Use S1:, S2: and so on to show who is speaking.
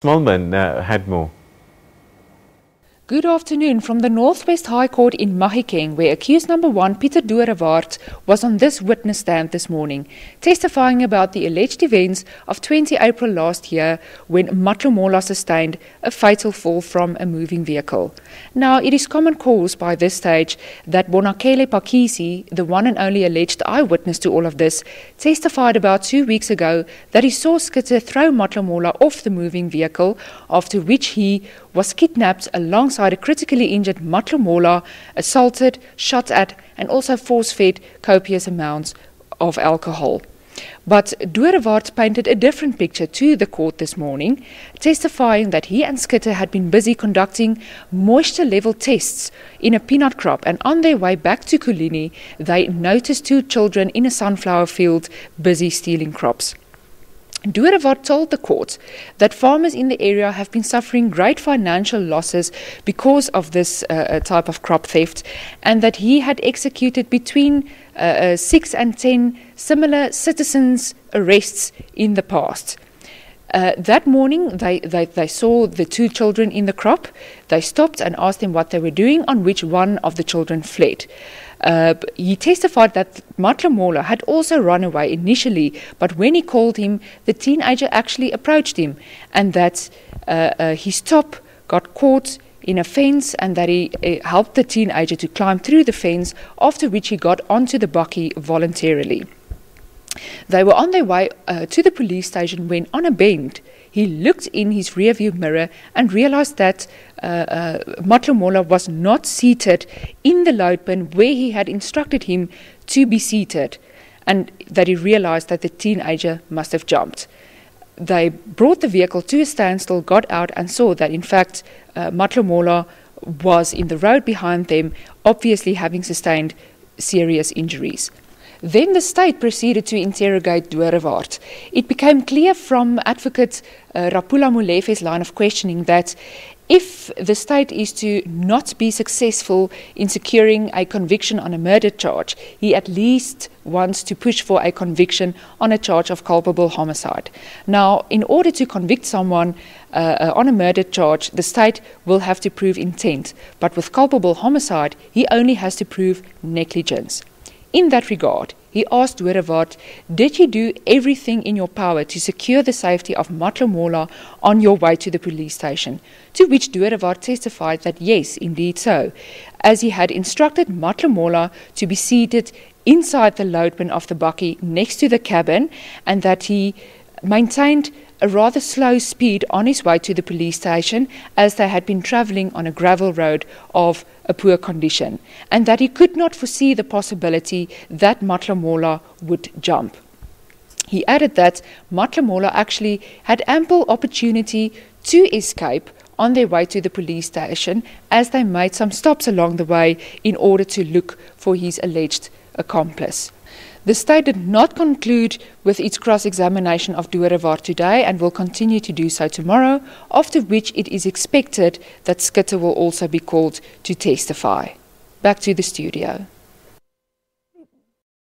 S1: Smalman had more.
S2: Good afternoon from the Northwest High Court in Mahikeng, where accused number 1, Pieter Doorwaard, was on this witness stand this morning, testifying about the alleged events of 20 April last year when Matlomola sustained a fatal fall from a moving vehicle. Now, it is common cause by this stage that Bonakele Pakisi, the one and only alleged eyewitness to all of this, testified about 2 weeks ago that he saw Schutte throw Matlomola off the moving vehicle, after which he was kidnapped alongside a critically injured Matlomola, assaulted, shot at, and also force-fed copious amounts of alcohol. But Doorwaard painted a different picture to the court this morning, testifying that he and Schutte had been busy conducting moisture level tests in a peanut crop, and on their way back to Coligny, they noticed 2 children in a sunflower field busy stealing crops. Doorwaard told the court that farmers in the area have been suffering great financial losses because of this type of crop theft, and that he had executed between 6 and 10 similar citizens' arrests in the past. That morning, they saw the 2 children in the crop. They stopped and asked them what they were doing, on which one of the children fled. He testified that Matlomola had also run away initially, but when he called him, the teenager actually approached him, and that his top got caught in a fence, and that he helped the teenager to climb through the fence, after which he got onto the bakkie voluntarily. They were on their way to the police station when, on a bend, he looked in his rearview mirror and realized that Matlomola was not seated in the load bin where he had instructed him to be seated, and that he realized that the teenager must have jumped. They brought the vehicle to a standstill, got out, and saw that, in fact, Matlomola was in the road behind them, obviously having sustained serious injuries. Then the state proceeded to interrogate Doorwaard. It became clear from Advocate Rapula Molefe's line of questioning that if the state is to not be successful in securing a conviction on a murder charge, he at least wants to push for a conviction on a charge of culpable homicide. Now, in order to convict someone on a murder charge, the state will have to prove intent, but with culpable homicide, he only has to prove negligence. In that regard, he asked Doorwaard, did you do everything in your power to secure the safety of Matlomola on your way to the police station? To which Doorwaard testified that yes, indeed so, as he had instructed Matlomola to be seated inside the load bin of the bakkie next to the cabin, and that he maintained a rather slow speed on his way to the police station, as they had been travelling on a gravel road of a poor condition, and that he could not foresee the possibility that Matlomola would jump. He added that Matlomola actually had ample opportunity to escape on their way to the police station, as they made some stops along the way in order to look for his alleged accomplice. The state did not conclude with its cross-examination of Doorwaard today, and will continue to do so tomorrow, after which it is expected that Schutte will also be called to testify. Back to the studio.